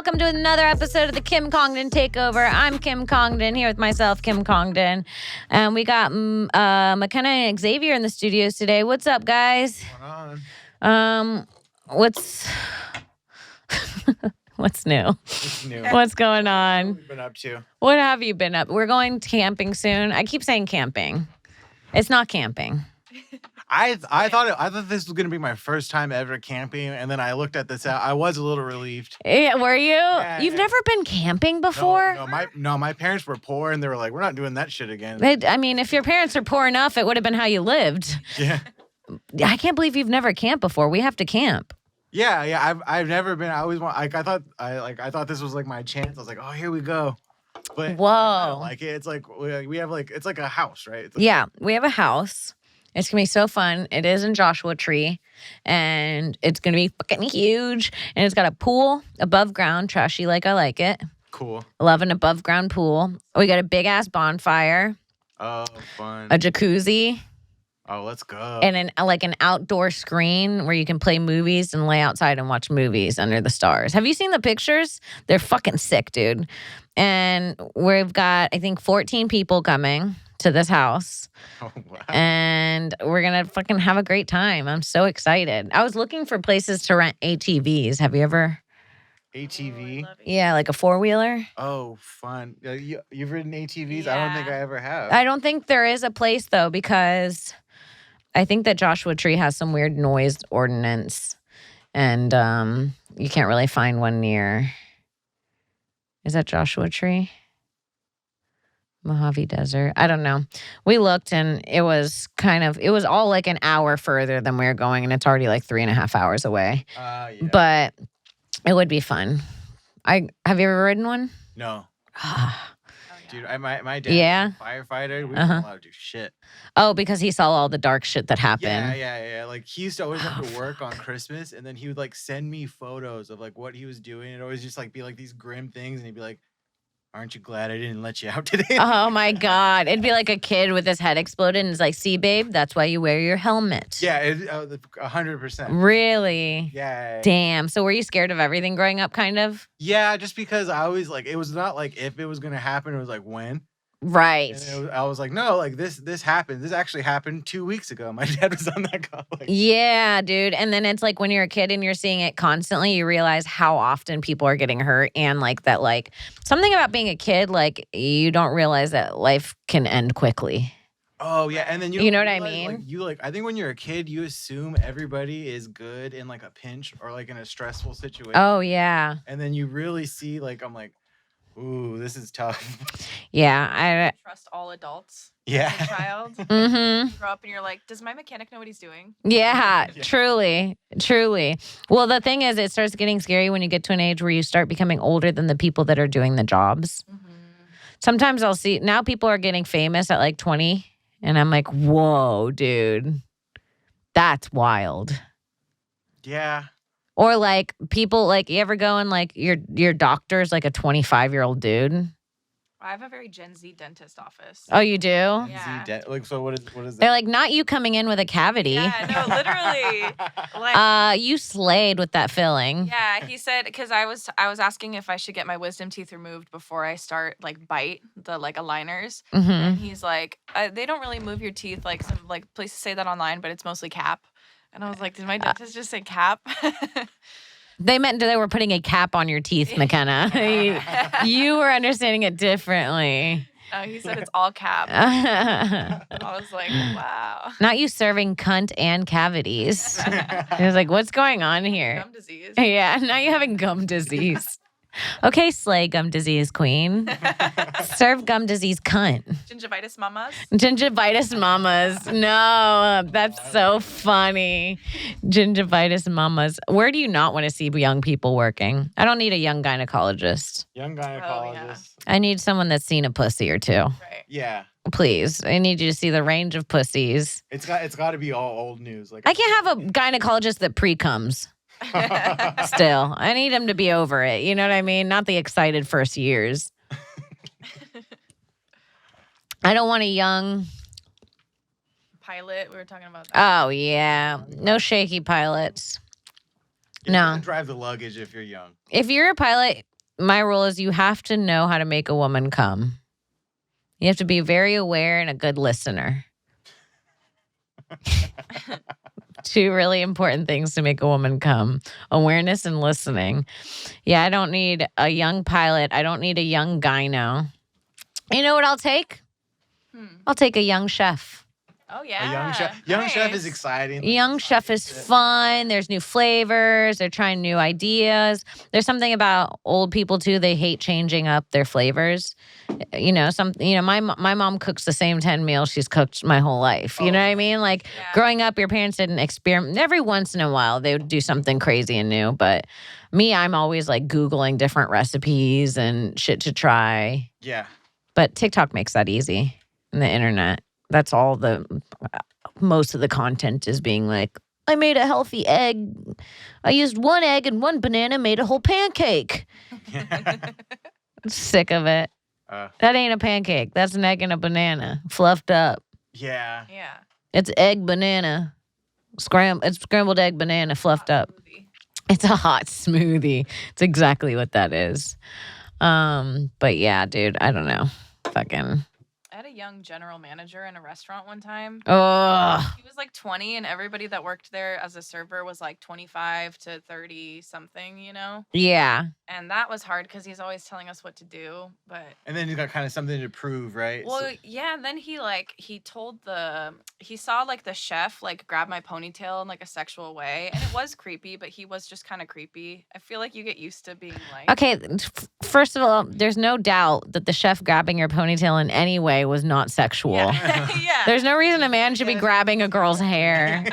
welcome to another episode of the Conngdon Takeover. I'm Conngdon, here with myself, Conngdon. And we got McKenna and Xavier in the studios today. What's up, guys? What's going on? What's new? What's new? What's going on? What have you been up to? What have you been up? We're going camping soon. I keep saying camping. It's not camping. I thought this was gonna be my first time ever camping, and then I looked at this. I was a little relieved. Yeah, were you? Yeah, You've yeah. never been camping before? No, my parents were poor, and they were like, "We're not doing that shit again." I mean, if your parents are poor enough, it would have been how you lived. Yeah, I can't believe you've never camped before. We have to camp. yeah. I've never been. I always want. I thought this was like my chance. I was like, "Oh, here we go." But Whoa. I don't like it. It's like we have like it's like a house, right? It's like, Yeah, we have a house. It's going to be so fun. It is in Joshua Tree, and it's going to be fucking huge. And it's got a pool above ground, trashy like I like it. Cool. Love an above ground pool. We got a big ass bonfire, Oh, fun. a jacuzzi, Oh, let's go. and an outdoor screen where you can play movies and lay outside and watch movies under the stars. Have you seen the pictures? They're fucking sick, dude. And we've got, I think, 14 people coming to this house. Oh, wow. And we're going to fucking have a great time. I'm so excited. I was looking for places to rent ATVs. Have you ever? ATV. Yeah, like a four-wheeler. Oh, fun. You've ridden ATVs? Yeah. I don't think I ever have. I don't think there is a place, though, because I think that Joshua Tree has some weird noise ordinance. And you can't really find one near. Is that Joshua Tree? Mojave Desert. I don't know. We looked and it was all like an hour further than we were going, and it's already like 3.5 hours away. Yeah. But it would be fun. Have you ever ridden one? No. Oh, Dude, my dad Yeah? was a firefighter. We Uh-huh. weren't allowed to do shit. because he saw all the dark shit that happened. Yeah. Like, he used to always have to work on Christmas, and then he would, like, send me photos of, like, what he was doing. It'd always just, like, be, like, these grim things, and he'd be like, "Aren't you glad I didn't let you out today?" Oh my God. It'd be like a kid with his head exploded and it's like, see, babe, that's why you wear your helmet. Yeah, 100%. Really? Yeah. Damn. So were you scared of everything growing up, kind of? Yeah, just because I always, like, it was not, like, if it was going to happen, it was, like, when. Right. And I was like, no, like, this happened. This actually happened 2 weeks ago. My dad was on that call. Like, Yeah, dude. And then it's like when you're a kid and you're seeing it constantly, you realize how often people are getting hurt, and like that, like something about being a kid, like you don't realize that life can end quickly. oh, yeah. And then You know what I realize, mean? I think when you're a kid, you assume everybody is good in, like, a pinch or, like, in a stressful situation. Oh, yeah. And then you really see, like, I'm like, ooh, this is tough. Yeah. Trust all adults Yeah. as a child. Mm-hmm. You grow up and you're like, does my mechanic know what he's doing? Yeah, Yeah. truly. Well, the thing is, it starts getting scary when you get to an age where you start becoming older than the people that are doing the jobs. Sometimes I'll see, now people are getting famous at like 20, and I'm like, whoa, dude, that's wild. Yeah. Or like people, like you ever go and like your doctor's like a 25-year-old dude. I have a very Gen Z dentist office. Oh, you do? Yeah. Like, so what is They're that? like, not you coming in with a cavity. Yeah, no, literally. Like, You slayed with that filling. yeah, he said, because I was asking if I should get my wisdom teeth removed before I start like bite the like aligners, Mm-hmm. and he's like, they don't really move your teeth, like some like places say that online, but it's mostly cap. And I was like, did my dentist just say cap? They meant they were putting a cap on your teeth, McKenna. You were understanding it differently. No, he said it's all cap. I was like, wow. Not you serving cunt and cavities. He was like, what's going on here? Gum disease. Yeah, now you're having gum disease. Okay, slay gum disease queen. Serve gum disease cunt. Gingivitis mamas. Gingivitis mamas. No, that's so funny. Gingivitis mamas. Where do you not want to see young people working? I don't need a young gynecologist. Young gynecologist. I need someone that's seen a pussy or two. Right. Yeah. Please. I need you to see the range of pussies. It's got to be all old news. Like, I can't have a gynecologist that pre-comes. Still, I need him to be over it. You know what I mean? Not the excited first years. I don't want a young. Pilot. We were talking about that. Oh, yeah. No shaky pilots. You No. gotta drive the luggage if you're young. If you're a pilot, my rule is you have to know how to make a woman come. You have to be very aware and a good listener. 2 really important things to make a woman come: awareness and listening. Yeah, I don't need a young pilot. I don't need a young gyno. You know what I'll take? I'll take a young chef. Oh yeah. A young chef. Young chef is exciting. Young chef is fun. There's new flavors. They're trying new ideas. There's something about old people too. They hate changing up their flavors. My mom cooks the same 10 meals she's cooked my whole life. You know what I mean? Like growing up, your parents didn't experiment. Every once in a while, they would do something crazy and new. But me, I'm always like Googling different recipes and shit to try. Yeah. But TikTok makes that easy. And the internet. That's all most of the content is being like, I made a healthy egg. I used 1 egg and 1 banana, made a whole pancake. I'm sick of it. That ain't a pancake. That's an egg and a banana, fluffed up. Yeah. Yeah. It's egg banana. It's scrambled egg banana, fluffed up. Smoothie. It's a hot smoothie. It's exactly what that is. But yeah, dude, I don't know. Fucking. I had a young general manager in a restaurant one time. Oh. He was like 20, and everybody that worked there as a server was like 25 to 30 something, Yeah. And that was hard because he's always telling us what to do. But And then you got kind of something to prove, right? well, yeah. And then he saw like the chef like grab my ponytail in like a sexual way, and it was creepy. But he was just kind of creepy. I feel like you get used to being like. Okay, first of all, there's no doubt that the chef grabbing your ponytail in any way was not sexual. Yeah. Yeah. There's no reason a man should be grabbing a girl's hair.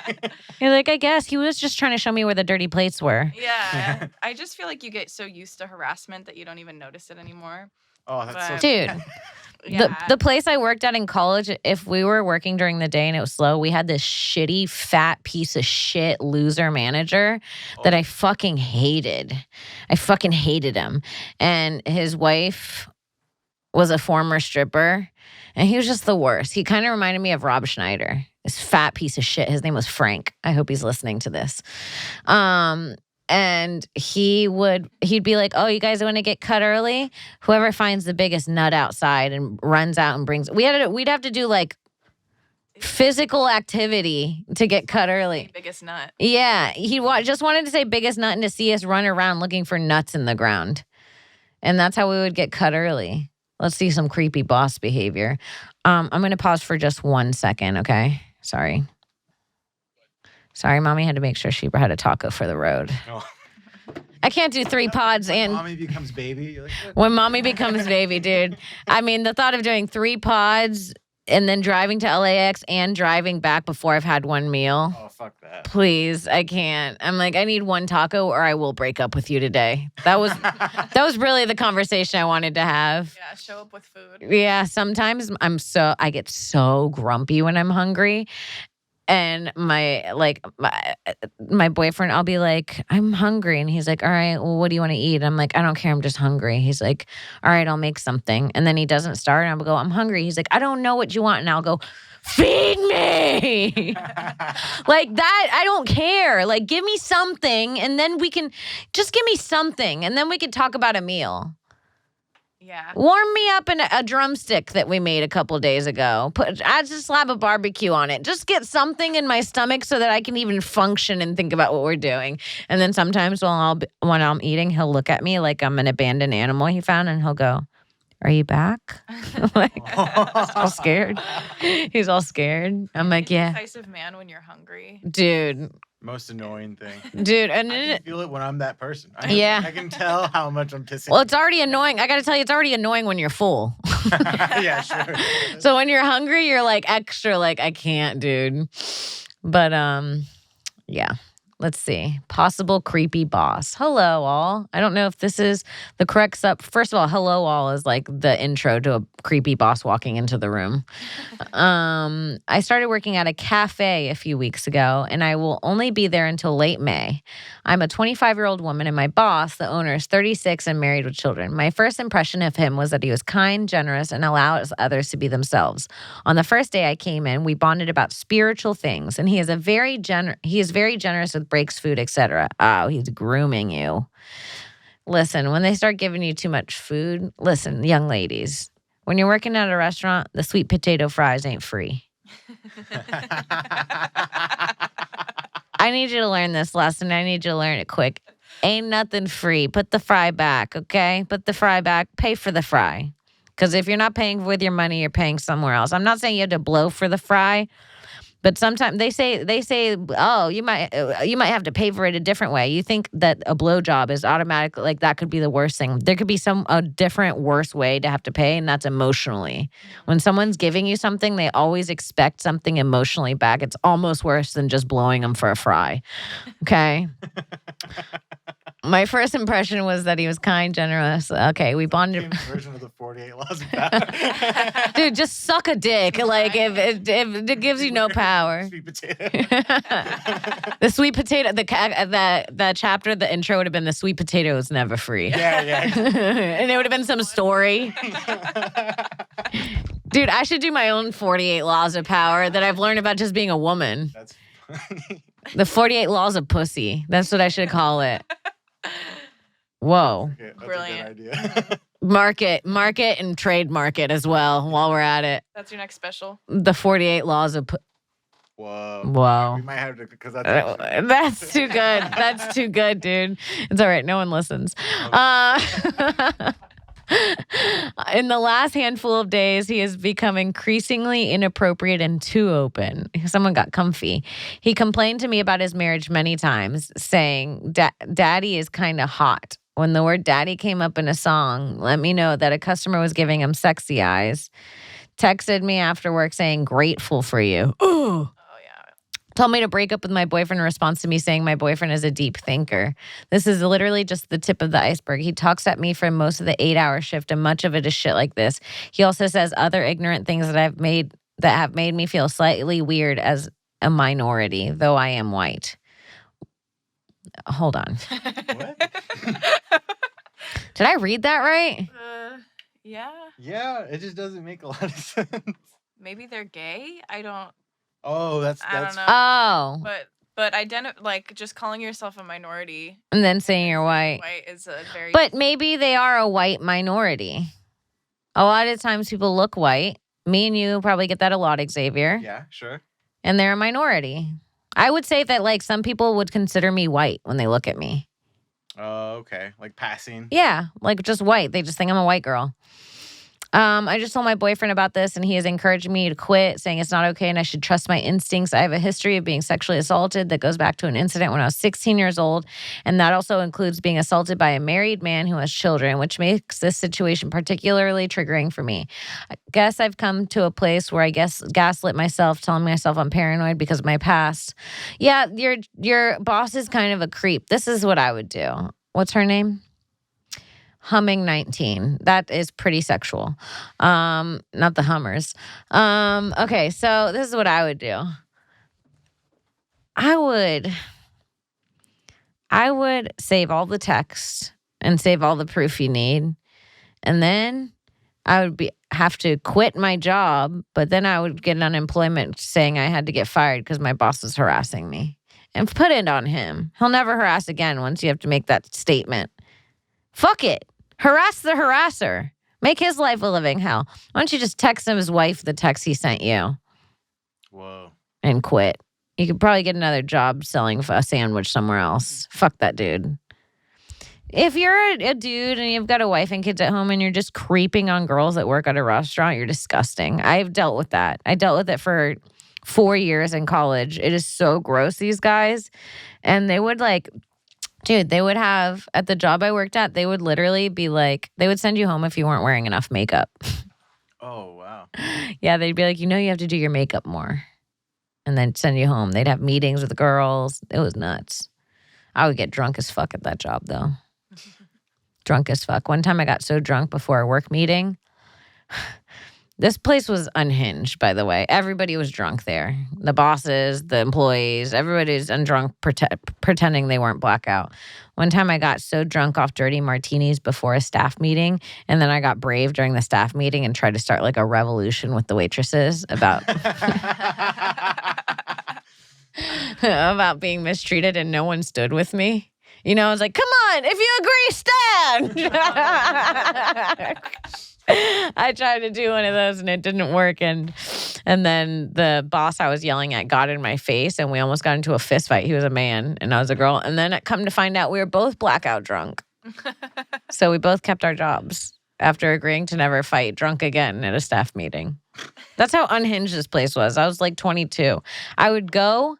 You're like, I guess he was just trying to show me where the dirty plates were. Yeah. I just feel like you get so used to harassment that you don't even notice it anymore. Oh, that's so Dude. Yeah. The place I worked at in college, if we were working during the day and it was slow, we had this shitty, fat piece of shit loser manager that I fucking hated. I fucking hated him. And his wife was a former stripper, and he was just the worst. He kind of reminded me of Rob Schneider, this fat piece of shit. His name was Frank. I hope he's listening to this. And he'd be like, oh, you guys want to get cut early? Whoever finds the biggest nut outside and runs out and brings, we'd have to do like physical activity to get cut early. Biggest nut. Yeah. He just wanted to say biggest nut and to see us run around looking for nuts in the ground. And that's how we would get cut early. Let's see some creepy boss behavior. I'm going to pause for just 1 second, okay? Sorry, Mommy had to make sure she had a taco for the road. Oh. I can't do 3 pods and Mommy becomes baby. You're like, when mommy becomes baby, dude. I mean, the thought of doing 3 pods and then driving to LAX and driving back before I've had 1 meal. oh, fuck that. Please, I can't. I'm like, I need 1 taco or I will break up with you today. That was really the conversation I wanted to have. Yeah, show up with food. Yeah, sometimes I get so grumpy when I'm hungry. And my boyfriend, I'll be like, I'm hungry. And he's like, all right, well, what do you want to eat? I'm like, I don't care. I'm just hungry. He's like, all right, I'll make something. And then he doesn't start. And I'll go, I'm hungry. He's like, I don't know what you want. And I'll go, feed me. Like that. I don't care. Like, give me something. And then just give me something. And then we can talk about a meal. Yeah. Warm me up in a drumstick that we made a couple days ago. Add just slap a barbecue on it. Just get something in my stomach so that I can even function and think about what we're doing. And then sometimes when I'm eating, he'll look at me like I'm an abandoned animal he found, and he'll go, "Are you back?" Like, he's all scared. He's all scared. I'm like, yeah. Decisive man when you're hungry. Dude. Most annoying thing. Dude, and I can feel it when I'm that person. Yeah. I can tell how much I'm pissing. Well, it's already annoying. I got to tell you, it's already annoying when you're full. Yeah, sure. So when you're hungry, you're like extra, like, I can't, dude. But yeah. Let's see. Possible creepy boss. Hello, all. I don't know if this is the correct First of all, hello, all is like the intro to a creepy boss walking into the room. I started working at a cafe a few weeks ago, and I will only be there until late May. I'm a 25-year-old woman, and my boss, the owner, is 36 and married with children. My first impression of him was that he was kind, generous, and allows others to be themselves. On the first day I came in, we bonded about spiritual things, and he is very generous with breaks, food, etc. Oh, he's grooming you. listen, when they start giving you too much food, listen, young ladies, when you're working at a restaurant, the sweet potato fries ain't free. I need you to learn this lesson. I need you to learn it quick. Ain't nothing free. Put the fry back, okay? Put the fry back. Pay for the fry. Because if you're not paying with your money, you're paying somewhere else. I'm not saying you have to blow for the fry, but sometimes they say, oh, you might have to pay for it a different way. You think that a blow job is automatic, like that could be the worst thing. There could be a different, worse way to have to pay, and that's emotionally. When someone's giving you something, they always expect something emotionally back. It's almost worse than just blowing them for a fry. Okay. My first impression was that he was kind, generous. Okay, we bonded. Version of the 48 Laws of Power. Dude, just suck a dick. Like if it gives you no power. Sweet potato. The sweet potato. The chapter, the intro would have been the sweet potato is never free. Yeah. And it would have been some story. Dude, I should do my own 48 Laws of Power that I've learned about just being a woman. That's funny. The 48 Laws of Pussy. That's what I should call it. Whoa. Okay, that's Brilliant. a good idea. Market and trademark it as well while we're at it. That's your next special. The 48 Laws of Whoa. Whoa. We might have to, because that's actually, That's too good. That's too good, dude. It's all right. No one listens. In the last handful of days, he has become increasingly inappropriate and too open. Someone got comfy. He complained to me about his marriage many times, saying, Daddy is kind of hot. When the word daddy came up in a song, let me know that a customer was giving him sexy eyes. Texted me after work saying, grateful for you. Ooh. Told me to break up with my boyfriend in response to me saying my boyfriend is a deep thinker. This is literally just the tip of the iceberg. He talks at me for most of the 8-hour shift, and much of it is shit like this. He also says other ignorant things that have made me feel slightly weird as a minority, though I am white. Hold on. what? Did I read that right? Yeah. Yeah, it just doesn't make a lot of sense. Maybe they're gay. I don't That's know. Oh. But like just calling yourself a minority And then saying you're white. is a very. But maybe they are a white minority. A lot of times people look white. Me and you probably get that a lot, Xavier. Yeah, sure. And they're a minority. I would say that like some people would consider me white when they look at me. Oh, okay. Like passing. Yeah, like just white. They just think I'm a white girl. I just told my boyfriend about this, and he has encouraged me to quit, saying it's not okay and I should trust my instincts. I have a history of being sexually assaulted that goes back to an incident when I was 16 years old, and that also includes being assaulted by a married man who has children, which makes this situation particularly triggering for me. I guess I've come to a place where I gaslit myself, telling myself I'm paranoid because of my past. Yeah, your boss is kind of a creep. This is what I would do. What's her name? Humming 19. That is pretty sexual. Not the Hummers. Okay, so this is what I would do. I would save all the text and save all the proof you need. And then I would have to quit my job, but then I would get unemployment saying I had to get fired because my boss was harassing me. And put it on him. He'll never harass again once you have to make that statement. Fuck it. Harass the harasser. Make his life a living hell. Why don't you just text him his wife the text he sent you? Whoa. And quit. You could probably get another job selling a sandwich somewhere else. Fuck that dude. If you're a dude and you've got a wife and kids at home and you're just creeping on girls that work at a restaurant, you're disgusting. I've dealt with that. I dealt with it for 4 years in college. It is so gross, these guys. And they would they would have, at the job I worked at, they would literally be like, they would send you home if you weren't wearing enough makeup. Oh, wow. Yeah, they'd be like, you have to do your makeup more. And then send you home. They'd have meetings with the girls. It was nuts. I would get drunk as fuck at that job, though. Drunk as fuck. One time I got so drunk before a work meeting. This place was unhinged, by the way. Everybody was drunk there. The bosses, the employees, everybody's drunk pretending they weren't blackout. One time I got so drunk off dirty martinis before a staff meeting, and then I got brave during the staff meeting and tried to start like a revolution with the waitresses about about being mistreated, and no one stood with me. I was like, come on. If you agree, stand. I tried to do one of those and it didn't work. And then the boss I was yelling at got in my face and we almost got into a fist fight. He was a man and I was a girl. And then it come to find out we were both blackout drunk. So we both kept our jobs after agreeing to never fight drunk again at a staff meeting. That's how unhinged this place was. I was like 22. I would go.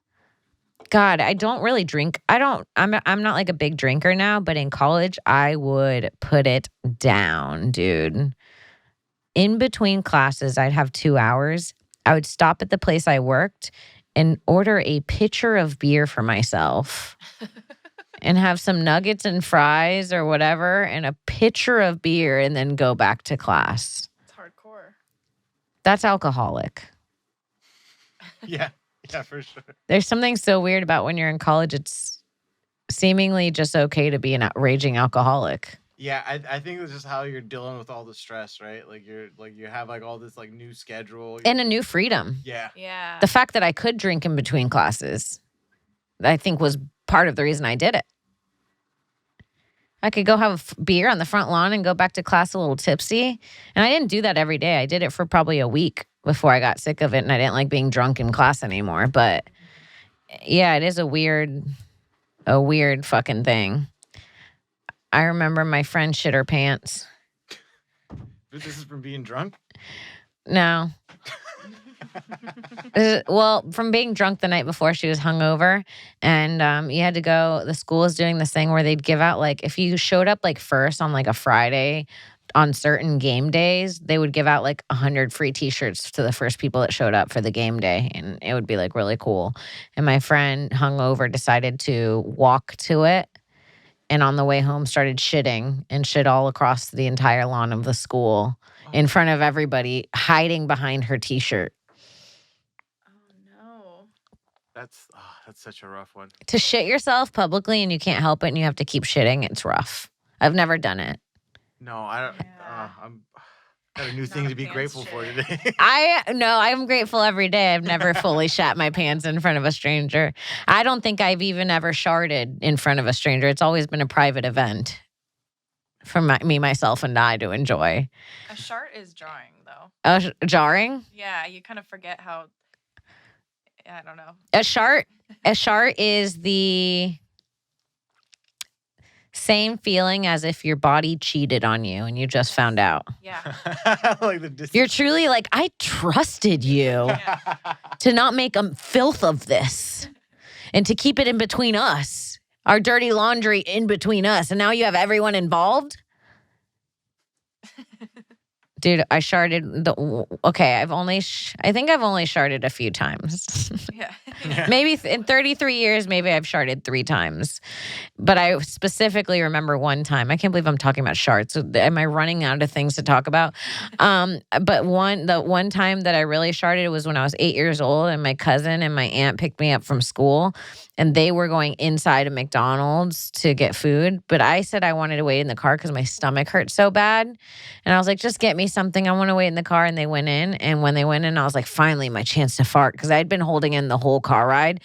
God, I don't really drink. I'm not like a big drinker now, but in college, I would put it down, dude. In between classes, I'd have 2 hours. I would stop at the place I worked and order a pitcher of beer for myself and have some nuggets and fries or whatever and a pitcher of beer and then go back to class. It's hardcore. That's alcoholic. Yeah, for sure. There's something so weird about when you're in college, it's seemingly just okay to be an raging alcoholic. Yeah, I think it's just how you're dealing with all the stress, right? Like you have like all this like new schedule. And a new freedom. Yeah. Yeah. The fact that I could drink in between classes, I think was part of the reason I did it. I could go have a beer on the front lawn and go back to class a little tipsy. And I didn't do that every day. I did it for probably a week before I got sick of it and I didn't like being drunk in class anymore. But yeah, it is a weird fucking thing. I remember my friend shit her pants. But this is from being drunk? No. Well, from being drunk the night before, she was hungover, and you had to go. The school was doing this thing where they'd give out like if you showed up like first on like a Friday on certain game days, they would give out like 100 free T-shirts to the first people that showed up for the game day, and it would be like really cool. And my friend hungover decided to walk to it. And on the way home, started shitting and shit all across the entire lawn of the school in front of everybody, hiding behind her T-shirt. Oh no. That's such a rough one. To shit yourself publicly and you can't help it and you have to keep shitting, it's rough. I've never done it. No, I don't. Yeah. I'm got a new thing Not to a be pants grateful for shit. today. I'm grateful every day. I've never fully shat my pants in front of a stranger. I don't think I've even ever sharted in front of a stranger. It's always been a private event for me, myself, and I to enjoy. A shart is jarring though. Jarring? Yeah, you kind of forget how. I don't know. A shart is the same feeling as if your body cheated on you and you just found out. Yeah. Like the distance. You're truly like, I trusted you Yeah. to not make a filth of this and to keep it in between us, our dirty laundry in between us. And now you have everyone involved? Dude, I sharted I think I've only sharted a few times. Yeah. Maybe in 33 years, maybe I've sharted 3 times. But I specifically remember one time. I can't believe I'm talking about sharts. Am I running out of things to talk about? But the one time that I really sharted was when I was 8 years old and my cousin and my aunt picked me up from school and they were going inside a McDonald's to get food. But I said I wanted to wait in the car because my stomach hurt so bad. And I was like, just get me something. I want to wait in the car. And they went in. And when they went in, I was like, finally, my chance to fart. Because I had been holding in the whole car ride.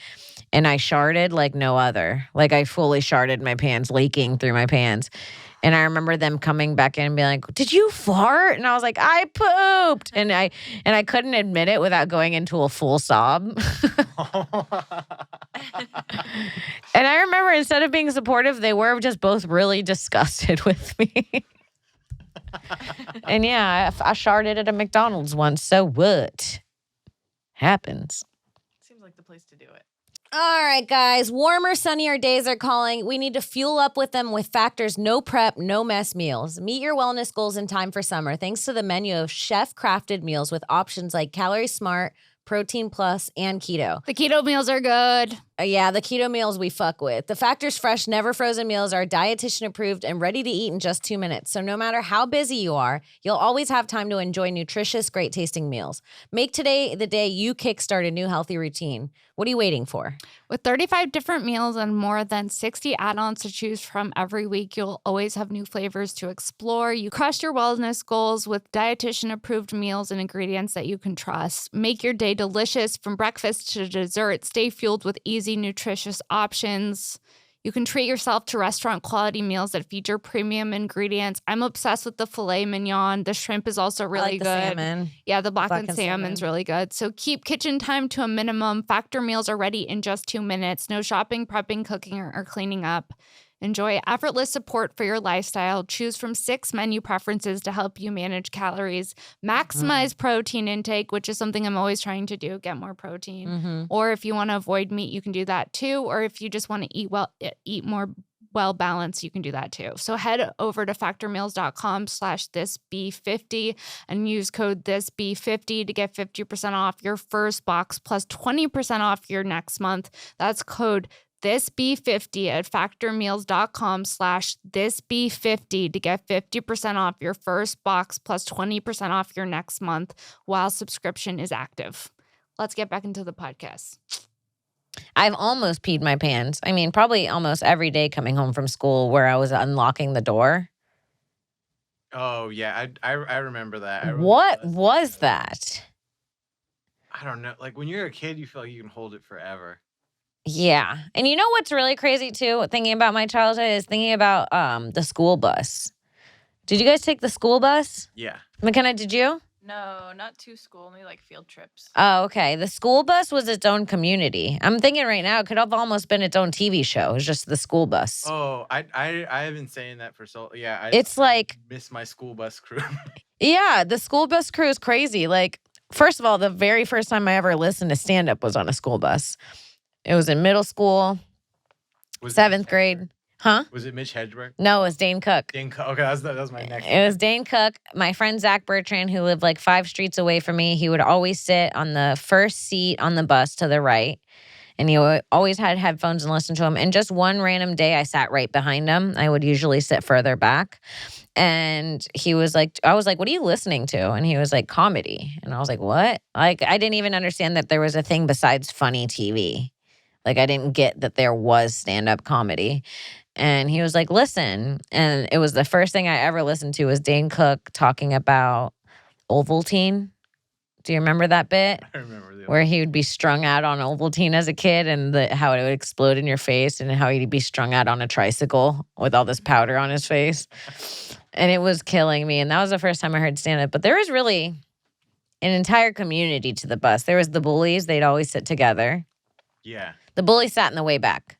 And I sharted like no other. Like I fully sharted my pants, leaking through my pants. And I remember them coming back in and being like, did you fart? And I was like, I pooped. And I couldn't admit it without going into a full sob. And I remember instead of being supportive, they were just both really disgusted with me. And yeah, I sharted at a McDonald's once. So what? Happens. Seems like the place to do it. All right, guys. Warmer, sunnier days are calling. We need to fuel up with them with Factor's no prep, no mess meals. Meet your wellness goals in time for summer thanks to the menu of chef-crafted meals with options like Calorie Smart, Protein Plus, and Keto. The keto meals are good. Yeah, the keto meals we fuck with. The Factor's fresh, never frozen meals are dietitian approved and ready to eat in just 2 minutes. So no matter how busy you are, you'll always have time to enjoy nutritious, great tasting meals. Make today the day you kickstart a new healthy routine. What are you waiting for? With 35 different meals and more than 60 add-ons to choose from every week, you'll always have new flavors to explore. You crush your wellness goals with dietitian-approved meals and ingredients that you can trust. Make your day delicious from breakfast to dessert. Stay fueled with easy, nutritious options. You can treat yourself to restaurant quality meals that feature premium ingredients. I'm obsessed with the filet mignon. The shrimp is also really I like the good. salmon. Yeah, the blackened Blackened salmon's salmon. really good. So keep kitchen time to a minimum. Factor meals are ready in just 2 minutes. No shopping, prepping, cooking, or cleaning up. Enjoy effortless support for your lifestyle. Choose from 6 menu preferences to help you manage calories. Maximize protein intake, which is something I'm always trying to do, get more protein. Mm-hmm. Or if you want to avoid meat, you can do that too. Or if you just want to eat more well balanced, you can do that too. So head over to factormeals.com/thisb50 and use code thisb50 to get 50% off your first box plus 20% off your next month. That's code thisb50 at factormeals.com/thisb50 to get 50% off your first box plus 20% off your next month while subscription is active. Let's get back into the podcast. I've almost peed my pants. I mean, probably almost every day coming home from school where I was unlocking the door. Oh yeah, I remember that. I wrote What that last was night. that? I don't know. Like when you're a kid, you feel like you can hold it forever. Yeah. And you know what's really crazy too, thinking about my childhood, is thinking about the school bus. Did you guys take the school bus? Yeah. McKenna, did you? No, not to school, only like field trips. Oh, okay. The school bus was its own community. I'm thinking right now it could have almost been its own TV show. It was just the school bus. Oh, I have been saying that for so yeah. It's like, miss my school bus crew. yeah, the school bus crew is crazy. Like, first of all, the very first time I ever listened to stand up was on a school bus. It was in middle school, Was it 7th Mitch grade. Hedberg? Huh? Was it Mitch Hedberg? No, it was Dane Cook. Okay, that was my next. It was Dane Cook. My friend Zach Bertrand, who lived like 5 streets away from me, he would always sit on the first seat on the bus to the right. And he always had headphones and listened to him. And just one random day, I sat right behind him. I would usually sit further back. And he was like, I was like, what are you listening to? And he was like, comedy. And I was like, what? Like, I didn't even understand that there was a thing besides funny TV. Like, I didn't get that there was stand-up comedy. And he was like, listen. And it was the first thing I ever listened to was Dane Cook talking about Ovaltine. Do you remember that bit? I remember the Where he would be strung out on Ovaltine as a kid and how it would explode in your face and how he'd be strung out on a tricycle with all this powder on his face. And it was killing me. And that was the first time I heard stand-up. But there was really an entire community to the bus. There was the Bullies. They'd always sit together. Yeah. The Bullies sat in the way back.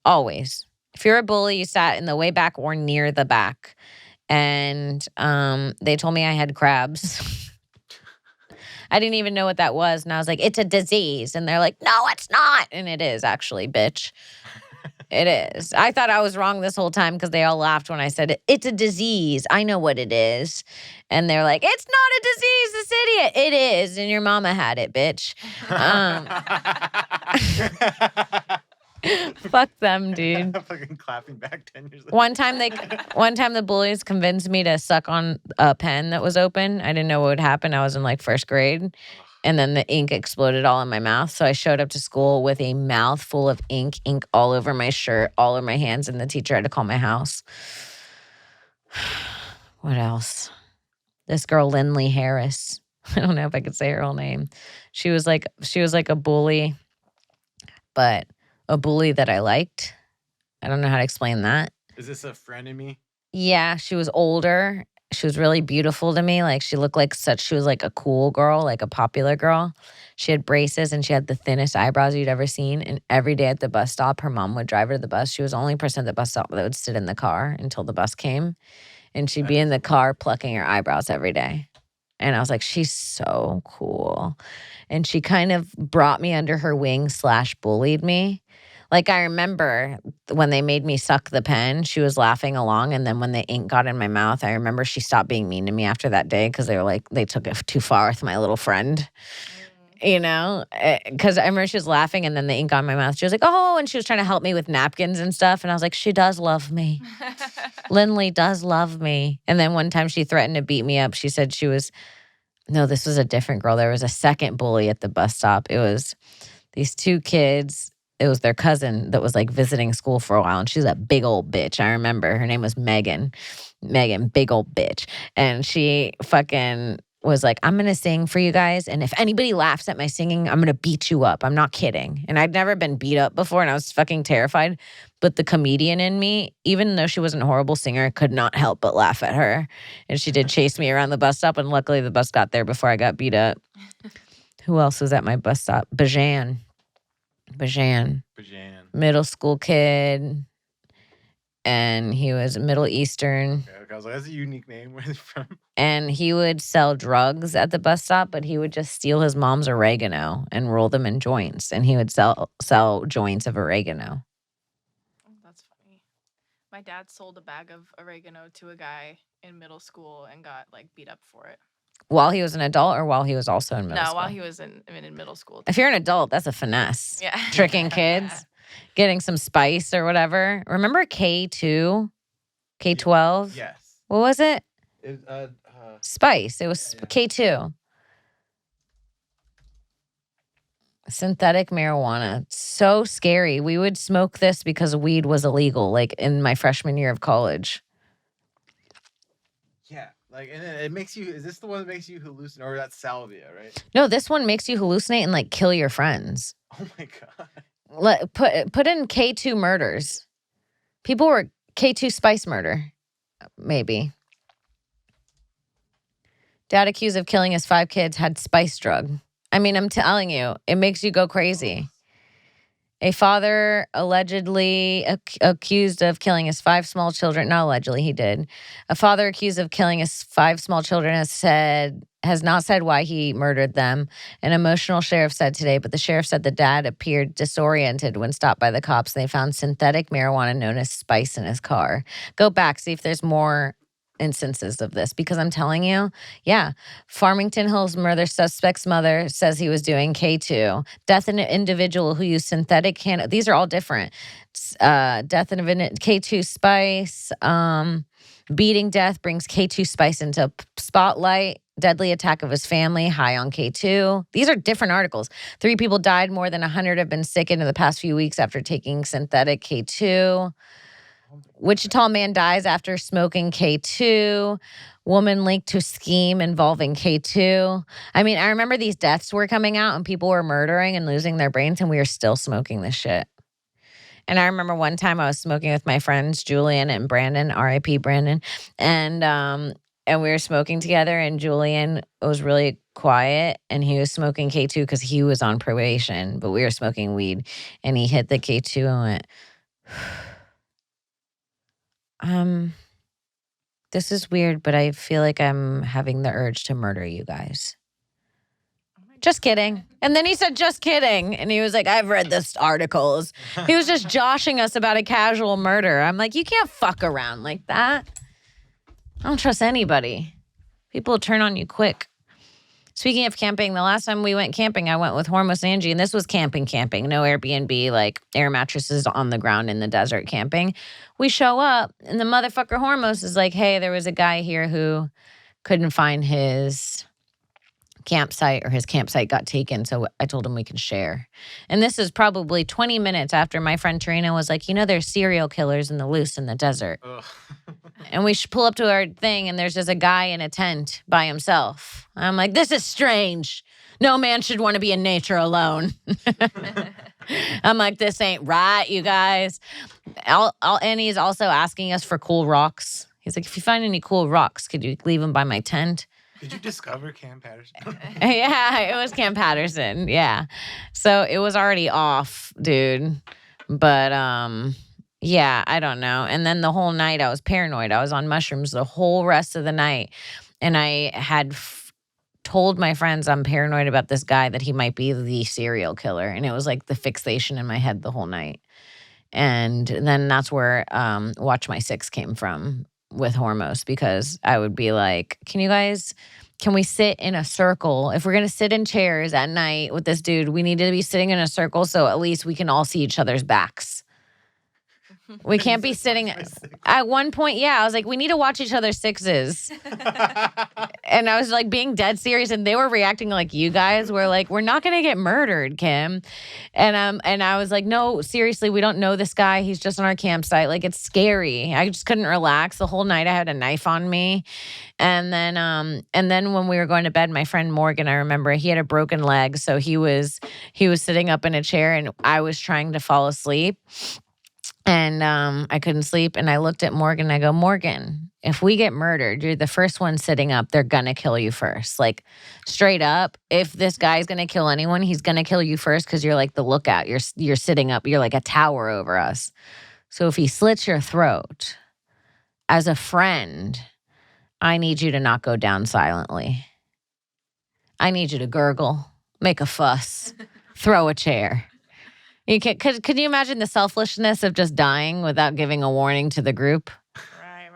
Always. If you're a bully, you sat in the way back or near the back. And they told me I had crabs. I didn't even know what that was. And I was like, it's a disease. And they're like, no, it's not. And it is actually, bitch. It is. I thought I was wrong this whole time because they all laughed when I said it. It's a disease. I know what it is. And they're like, it's not a disease, this idiot. It is. And your mama had it, bitch. Fuck them, dude. Fucking clapping back 10 years later. One time the Bullies convinced me to suck on a pen that was open. I didn't know what would happen. I was in like 1st grade. And then the ink exploded all in my mouth. So I showed up to school with a mouth full of ink all over my shirt, all over my hands, and the teacher had to call my house. What else? This girl, Lindley Harris. I don't know if I could say her whole name. She was like a bully, but a bully that I liked. I don't know how to explain that. Is this a frenemy? Yeah, she was older. She was really beautiful to me. Like she was like a cool girl, like a popular girl. She had braces and she had the thinnest eyebrows you'd ever seen. And every day at the bus stop, her mom would drive her to the bus. She was the only person at the bus stop that would sit in the car until the bus came. And she'd be in the car plucking her eyebrows every day. And I was like, she's so cool. And she kind of brought me under her wing / bullied me. Like I remember when they made me suck the pen, she was laughing along. And then when the ink got in my mouth, I remember she stopped being mean to me after that day because they were like, they took it too far with my little friend. You know, because I remember she was laughing and then the ink on my mouth. She was like, oh, and she was trying to help me with napkins and stuff. And I was like, she does love me. Lindley does love me. And then one time she threatened to beat me up. She said no, this was a different girl. There was a second bully at the bus stop. It was these 2 kids. It was their cousin that was like visiting school for a while. And she's a big old bitch. I remember her name was Megan, big old bitch. And she fucking was like, I'm going to sing for you guys. And if anybody laughs at my singing, I'm going to beat you up. I'm not kidding. And I'd never been beat up before and I was fucking terrified. But the comedian in me, even though she wasn't a horrible singer, could not help but laugh at her. And she did chase me around the bus stop. And luckily the bus got there before I got beat up. Who else was at my bus stop? Bajan. Middle school kid. And he was Middle Eastern. Okay, I was like, that's a unique name. Where's he from? And he would sell drugs at the bus stop, but he would just steal his mom's oregano and roll them in joints. And he would sell joints of oregano. Oh, that's funny. My dad sold a bag of oregano to a guy in middle school and got like beat up for it. While he was an adult or while he was also in middle school? No, while he was in middle school. If you're an adult, that's a finesse. Yeah. Tricking kids, getting some spice or whatever. Remember K2? K12? Yes. What was it? Spice. It was Yeah. K2. Synthetic marijuana. So scary. We would smoke this because weed was illegal, like in my freshman year of college. Yeah. Like, and then it makes you, is this the one that makes you hallucinate? Or that's salvia, right? No, this one makes you hallucinate and like kill your friends. Oh my God. Put in K2 murders. People were K2 spice murder, maybe. Dad accused of killing his 5 kids had spice drug. I mean, I'm telling you, it makes you go crazy. A father allegedly accused of killing his 5 small children. Not allegedly, he did. A father accused of killing his 5 small children has not said why he murdered them. An emotional sheriff said today, but the sheriff said the dad appeared disoriented when stopped by the cops. They found synthetic marijuana known as spice in his car. Go back, see if there's more instances of this, because I'm telling you, yeah. Farmington Hills murder suspect's mother says he was doing K2. Death in an individual who used synthetic cannabis. These are all different. Death in a K2 spice. Beating death brings K2 spice into spotlight. Deadly attack of his family, high on K2. These are different articles. 3 people died. More than 100 have been sickened in the past few weeks after taking synthetic K2. Wichita man dies after smoking K2. Woman linked to scheme involving K2. I mean, I remember these deaths were coming out and people were murdering and losing their brains, and we were still smoking this shit. And I remember one time I was smoking with my friends Julian and Brandon, R.I.P. Brandon, and we were smoking together, and Julian was really quiet, and he was smoking K2 because he was on probation, but we were smoking weed, and he hit the K2 and went, this is weird, but I feel like I'm having the urge to murder you guys. Just kidding. And then he said, just kidding. And he was like, I've read this articles. He was just joshing us about a casual murder. I'm like, you can't fuck around like that. I don't trust anybody. People will turn on you quick. Speaking of camping, the last time we went camping, I went with Hormos and Angie, and this was camping. No Airbnb, like air mattresses on the ground in the desert camping. We show up, and the motherfucker Hormos is like, hey, there was a guy here who couldn't find his campsite, or his campsite got taken, so I told him we could share. And this is probably 20 minutes after my friend Tarina was like, there's serial killers in the loose in the desert. And we should pull up to our thing, and there's just a guy in a tent by himself. I'm like, this is strange. No man should want to be in nature alone. I'm like, this ain't right, you guys. And he's also asking us for cool rocks. He's like, if you find any cool rocks, could you leave them by my tent? Did you discover Camp Patterson? Yeah, it was Camp Patterson. Yeah. So it was already off, dude. But yeah, I don't know. And then the whole night I was paranoid. I was on mushrooms the whole rest of the night. And I had told my friends I'm paranoid about this guy, that he might be the serial killer. And it was like the fixation in my head the whole night. And then that's where Watch My Six came from with Hormos, because I would be like, can we sit in a circle? If we're going to sit in chairs at night with this dude, we need to be sitting in a circle so at least we can all see each other's backs. We can't be sitting. At one point, yeah, I was like, we need to watch each other's sixes. And I was like being dead serious, and they were reacting like you guys were like, we're not gonna get murdered, Kim. And I was like, no, seriously, we don't know this guy. He's just on our campsite. Like, it's scary. I just couldn't relax the whole night. I had a knife on me. And then when we were going to bed, my friend Morgan, I remember he had a broken leg, so he was sitting up in a chair, and I was trying to fall asleep. And I couldn't sleep. And I looked at Morgan and I go, Morgan, if we get murdered, you're the first one sitting up. They're going to kill you first. Like, straight up, if this guy's going to kill anyone, he's going to kill you first because you're like the lookout. You're sitting up. You're like a tower over us. So if he slits your throat, as a friend, I need you to not go down silently. I need you to gurgle, make a fuss, throw a chair. You can. Could you imagine the selfishness of just dying without giving a warning to the group? Right.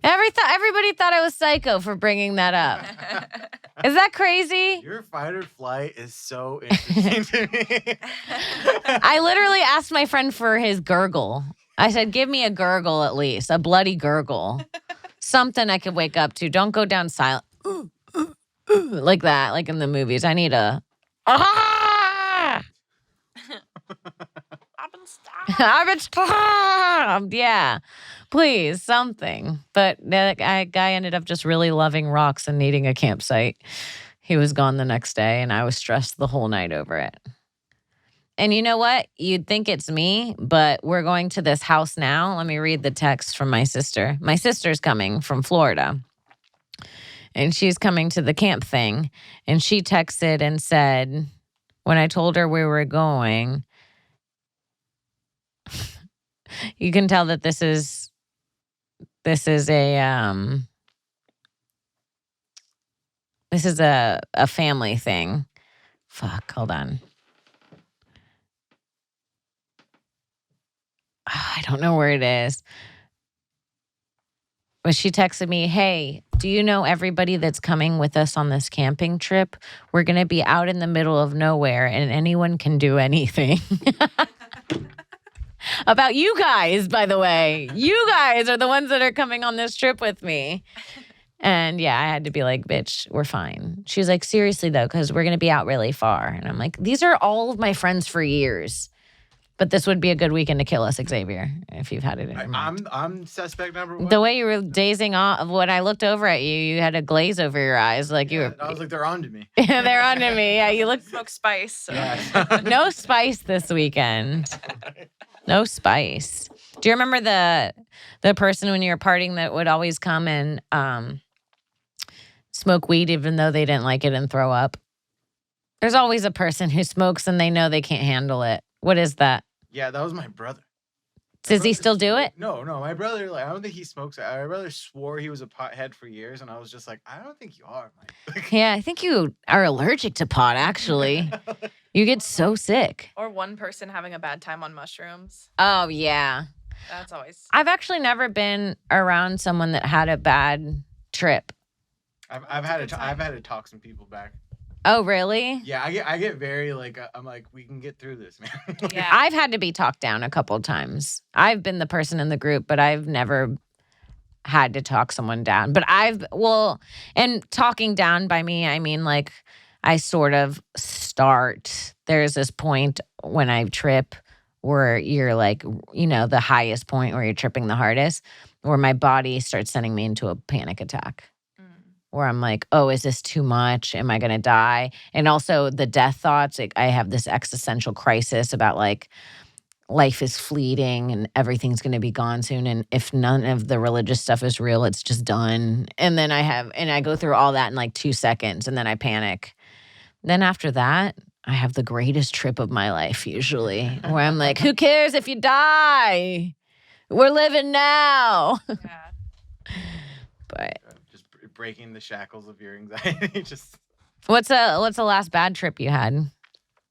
Everybody thought I was psycho for bringing that up. Is that crazy? Your fight or flight is so interesting to me. I literally asked my friend for his gurgle. I said, give me a gurgle at least, a bloody gurgle. Something I could wake up to. Don't go down silent. Like that, like in the movies. I need a... I've been stabbed. Yeah, please, something. But that guy ended up just really loving rocks and needing a campsite. He was gone the next day, and I was stressed the whole night over it. And you know what? You'd think it's me, but we're going to this house now. Let me read the text from my sister. My sister's coming from Florida, and she's coming to the camp thing. And she texted and said, when I told her we were going... You can tell that this is a family thing. Fuck, hold on. I don't know where it is. But she texted me, hey, do you know everybody that's coming with us on this camping trip? We're going to be out in the middle of nowhere, and anyone can do anything. About you guys, by the way. You guys are the ones that are coming on this trip with me. And yeah, I had to be like, bitch, we're fine. She was like, seriously, though, because we're going to be out really far. And I'm like, these are all of my friends for years. But this would be a good weekend to kill us, Xavier, if you've had it in your mind. I'm suspect number one. The way you were dazing off, when I looked over at you, you had a glaze over your eyes. Like you were. I was like, they're on to me. They're on to me. Yeah, you look. Smoke spice. So. Yeah. No spice this weekend. No spice. Do you remember the person when you were partying that would always come and smoke weed even though they didn't like it and throw up? There's always a person who smokes and they know they can't handle it. What is that? Yeah, that was my brother. Does he still do it? No. My brother, like, I don't think he smokes. My brother swore he was a pothead for years, and I was just like, I don't think you are, Mike. Yeah, I think you are allergic to pot, actually. You get so sick. Or one person having a bad time on mushrooms. Oh, yeah. That's always... I've actually never been around someone that had a bad trip. I've had to talk some people back. Oh, really? Yeah, I get very like, I'm like, we can get through this, man. Yeah. I've had to be talked down a couple of times. I've been the person in the group, but I've never had to talk someone down. But and talking down by me, I mean, like, I sort of start. There's this point when I trip where you're like, you know, the highest point where you're tripping the hardest, where my body starts sending me into a panic attack. Where I'm like, oh, is this too much? Am I going to die? And also the death thoughts. Like, I have this existential crisis about like life is fleeting and everything's going to be gone soon. And if none of the religious stuff is real, it's just done. And then I go through all that in like 2 seconds and then I panic. Then after that, I have the greatest trip of my life usually where I'm like, who cares if you die? We're living now. Yeah. But breaking the shackles of your anxiety. Just what's the last bad trip you had?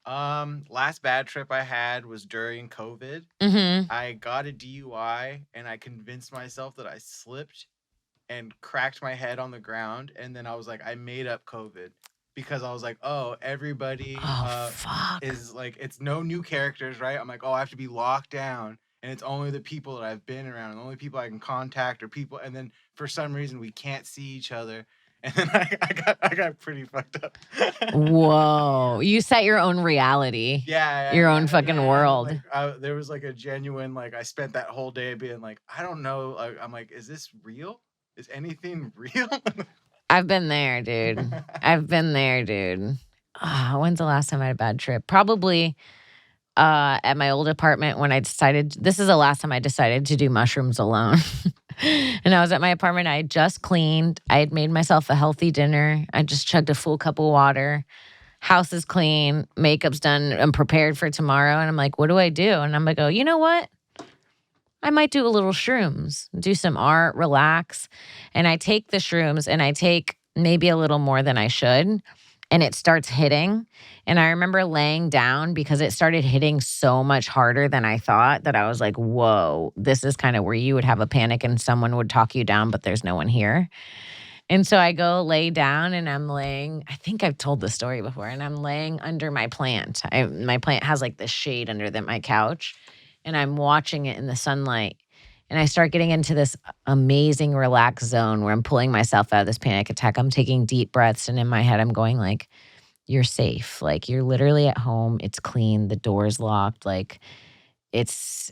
Last bad trip I had was during COVID. Mm-hmm. I got a DUI and I convinced myself that I slipped and cracked my head on the ground, and then I was like, I made up COVID because I was like, oh, everybody Fuck. is like, it's no new characters, right? I'm like, oh, I have to be locked down. and it's only the people that I've been around, and the only people I can contact or people, and then for some reason we can't see each other, and then I got pretty fucked up. Whoa. You set your own reality. Yeah, Your own fucking and world. like, there was like a genuine, like, I spent that whole day being like, I don't know, like, I'm like, is this real? Is anything real? I've been there, dude. I've been there, dude. When's the last time I had a bad trip? Probably at my old apartment when I decided, this is the last time I decided to do mushrooms alone. And I was at my apartment. I had just cleaned. I had made myself a healthy dinner. I just chugged a full cup of water. House is clean. Makeup's done. I'm prepared for tomorrow. And I'm like, what do I do? And I'm like, oh, you know what? I might do a little shrooms, do some art, relax. And I take the shrooms and I take maybe a little more than I should. And it starts hitting. And I remember laying down because it started hitting so much harder than I thought that I was like, whoa, this is kind of where you would have a panic and someone would talk you down, but there's no one here. And so I go lay down and I'm laying, I think I've told this story before, and I'm laying under my plant. My plant has like this shade under my couch, and I'm watching it in the sunlight. And I start getting into this amazing relaxed zone where I'm pulling myself out of this panic attack. I'm taking deep breaths, and in my head I'm going like, you're safe. Like, you're literally at home. It's clean. The door's locked. Like, it's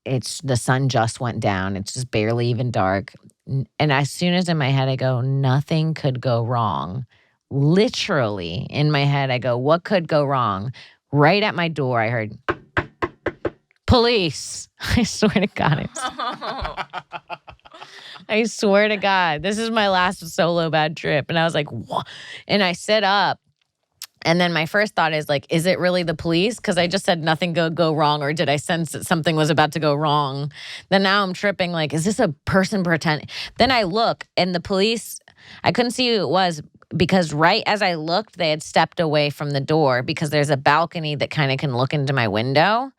the sun just went down. It's just barely even dark. And as soon as in my head I go, nothing could go wrong. Literally in my head I go, what could go wrong? Right at my door I heard, police. I swear to God. I swear to God. This is my last solo bad trip. And I was like, what? And I sit up. And then my first thought is like, is it really the police? Because I just said nothing could go wrong, or did I sense that something was about to go wrong? Then now I'm tripping like, is this a person pretending? Then I look, and the police, I couldn't see who it was because right as I looked, they had stepped away from the door because there's a balcony that kind of can look into my window.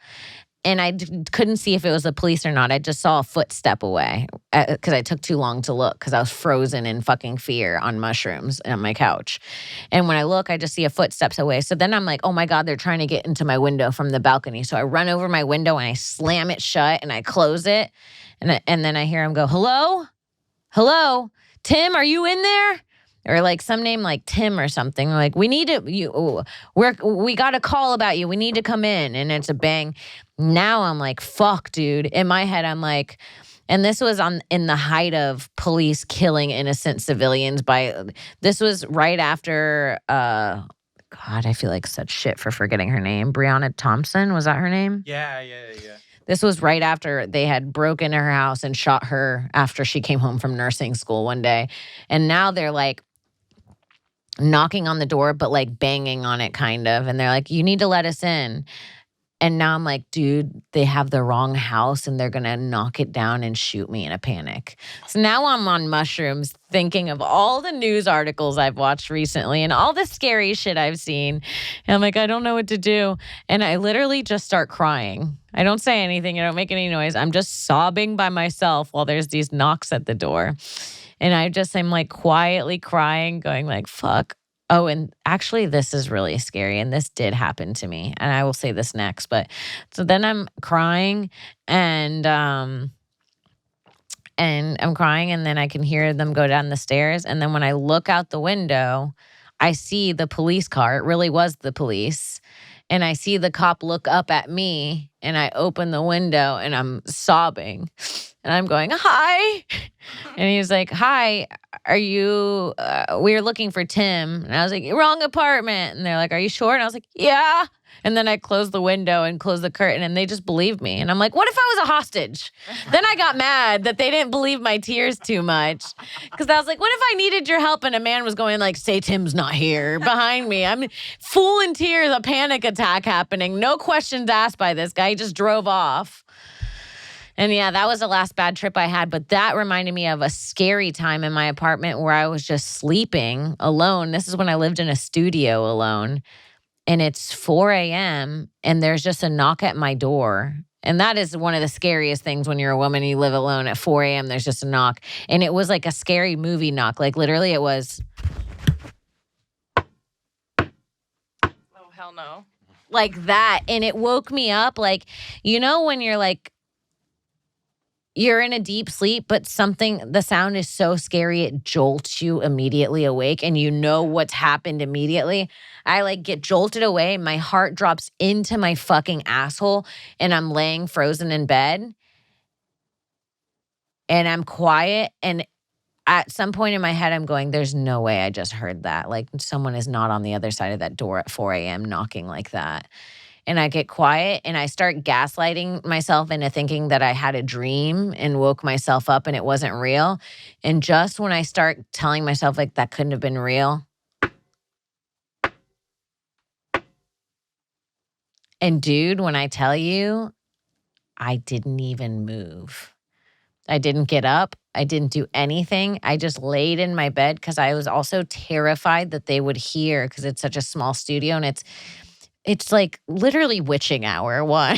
And I couldn't see if it was the police or not. I just saw a footstep away because I took too long to look because I was frozen in fucking fear on mushrooms on my couch. And when I look, I just see a footsteps away. So then I'm like, oh my God, they're trying to get into my window from the balcony. So I run over my window and I slam it shut and I close it. And then I hear him go, hello? Hello? Tim, are you in there? Or like some name like Tim or something. Like, we need to, we got a call about you. We need to come in. And it's a bang. Now I'm like, fuck, dude. In my head, I'm like, and this was in the height of police killing innocent civilians this was right after, God, I feel like such shit for forgetting her name. Breonna Thompson, was that her name? Yeah. This was right after they had broken her house and shot her after she came home from nursing school one day. And now they're like, knocking on the door, but like banging on it kind of. And they're like, you need to let us in. And now I'm like, dude, they have the wrong house and they're going to knock it down and shoot me in a panic. So now I'm on mushrooms thinking of all the news articles I've watched recently and all the scary shit I've seen. And I'm like, I don't know what to do. And I literally just start crying. I don't say anything. I don't make any noise. I'm just sobbing by myself while there's these knocks at the door. And I'm like quietly crying, going like, fuck. Oh, and actually this is really scary. And this did happen to me. And I will say this next. But so then I'm crying and I'm crying, and then I can hear them go down the stairs. And then when I look out the window, I see the police car. It really was the police. And I see the cop look up at me, and I open the window and I'm sobbing. And I'm going, hi. And he was like, hi, are you, we're looking for Tim. And I was like, wrong apartment. And they're like, are you sure? And I was like, yeah. And then I closed the window and closed the curtain, and they just believed me. And I'm like, what if I was a hostage? Then I got mad that they didn't believe my tears too much. Because I was like, what if I needed your help and a man was going like, say Tim's not here behind me. I'm full in tears, a panic attack happening. No questions asked by this guy. He just drove off. And yeah, that was the last bad trip I had. But that reminded me of a scary time in my apartment where I was just sleeping alone. This is when I lived in a studio alone. And it's 4 a.m. and there's just a knock at my door. And that is one of the scariest things when you're a woman and you live alone at 4 a.m. There's just a knock. And it was like a scary movie knock. Like literally it was. Oh, hell no. Like that. And it woke me up. Like, you know, when you're like, you're in a deep sleep, but the sound is so scary, it jolts you immediately awake and you know what's happened immediately. I like get jolted away. My heart drops into my fucking asshole and I'm laying frozen in bed and I'm quiet. And at some point in my head, I'm going, there's no way I just heard that. Like someone is not on the other side of that door at 4 a.m. knocking like that. And I get quiet and I start gaslighting myself into thinking that I had a dream and woke myself up and it wasn't real. And just when I start telling myself like that couldn't have been real. And dude, when I tell you, I didn't even move. I didn't get up. I didn't do anything. I just laid in my bed because I was also terrified that they would hear because it's such a small studio and it's like literally witching hour one.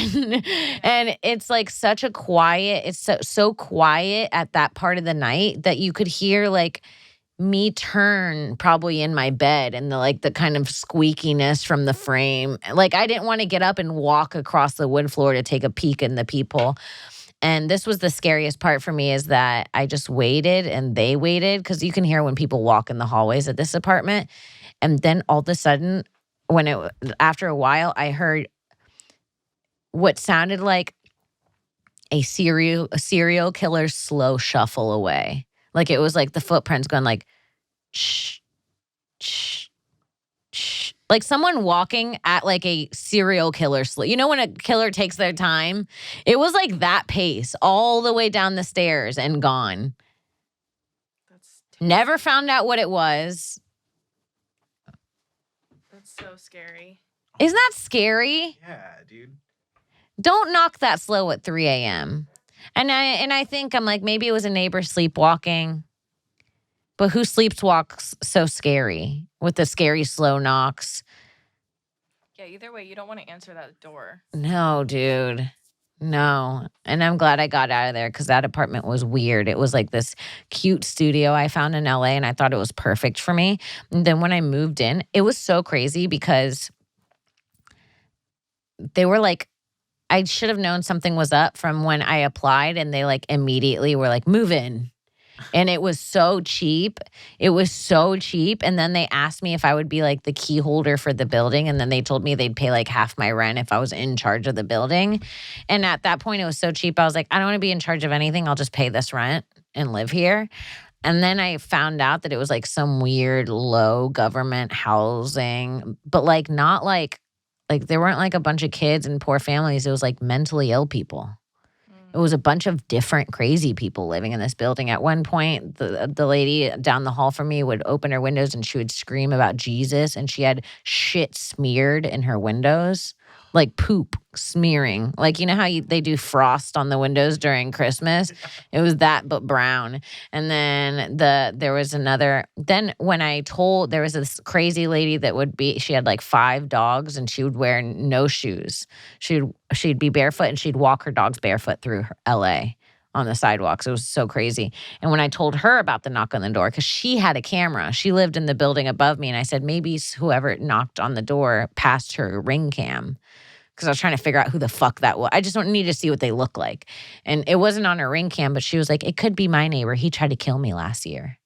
And it's like such a quiet, it's so quiet at that part of the night that you could hear like me turn probably in my bed and the kind of squeakiness from the frame. Like I didn't want to get up and walk across the wood floor to take a peek in the peephole. And this was the scariest part for me is that I just waited and they waited because you can hear when people walk in the hallways at this apartment. And then all of a sudden, after a while, I heard what sounded like a serial killer's slow shuffle away. Like it was like the footprints going like, shh, shh, shh. Like someone walking at like a serial killer slow. You know when a killer takes their time? It was like that pace all the way down the stairs and gone. That's Never found out what it was. That's so scary. Isn't that scary? Yeah, dude. Don't knock that slow at 3 a.m. And I think I'm like, maybe it was a neighbor sleepwalking. But who sleepwalks so scary with the scary slow knocks? Yeah, either way, you don't want to answer that door. No, dude. No. And I'm glad I got out of there because that apartment was weird. It was like this cute studio I found in LA and I thought it was perfect for me. And then when I moved in, it was so crazy because they were like, I should have known something was up from when I applied and they like immediately were like, move in. And it was so cheap. It was so cheap. And then they asked me if I would be like the key holder for the building. And then they told me they'd pay like half my rent if I was in charge of the building. And at that point, it was so cheap. I was like, I don't want to be in charge of anything. I'll just pay this rent and live here. And then I found out that it was like some weird low government housing, but like not like there weren't like a bunch of kids and poor families. It was like mentally ill people. It was a bunch of different crazy people living in this building. At one point, the lady down the hall from me would open her windows and she would scream about Jesus. And she had shit smeared in her windows, like poop smearing. Like, you know how they do frost on the windows during Christmas? It was that, but brown. And then there was another. Then when there was this crazy lady she had like 5 dogs and she would wear no shoes. She'd be barefoot and she'd walk her dogs barefoot through LA on the sidewalks. It was so crazy. And when I told her about the knock on the door, because she had a camera, she lived in the building above me. And I said, maybe whoever knocked on the door passed her Ring cam. Because I was trying to figure out who the fuck that was. I just don't need to see what they look like. And it wasn't on her Ring cam, but she was like, it could be my neighbor. He tried to kill me last year.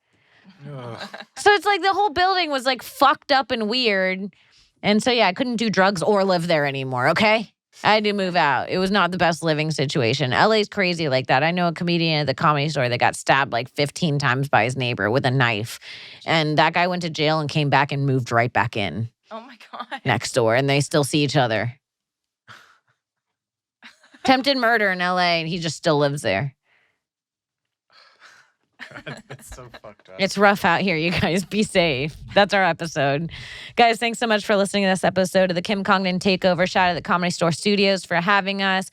So it's like the whole building was like fucked up and weird. And so, yeah, I couldn't do drugs or live there anymore, okay? I had to move out. It was not the best living situation. LA's crazy like that. I know a comedian at the Comedy Store that got stabbed like 15 times by his neighbor with a knife. And that guy went to jail and came back and moved right back in. Oh, my God. Next door. And they still see each other. Attempted murder in LA, and he just still lives there. God, that's so fucked up. It's rough out here, you guys. Be safe. That's our episode. Guys, thanks so much for listening to this episode of the Kim Conngdon Takeover. Shout out to the Comedy Store Studios for having us.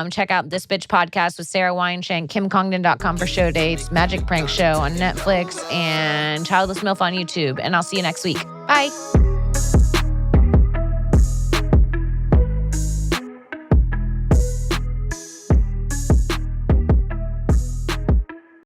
Check out This Bitch Podcast with Sarah Weinshank, KimCongdon.com for show dates, Magic Prank Show on Netflix, and Childless MILF on YouTube. And I'll see you next week. Bye.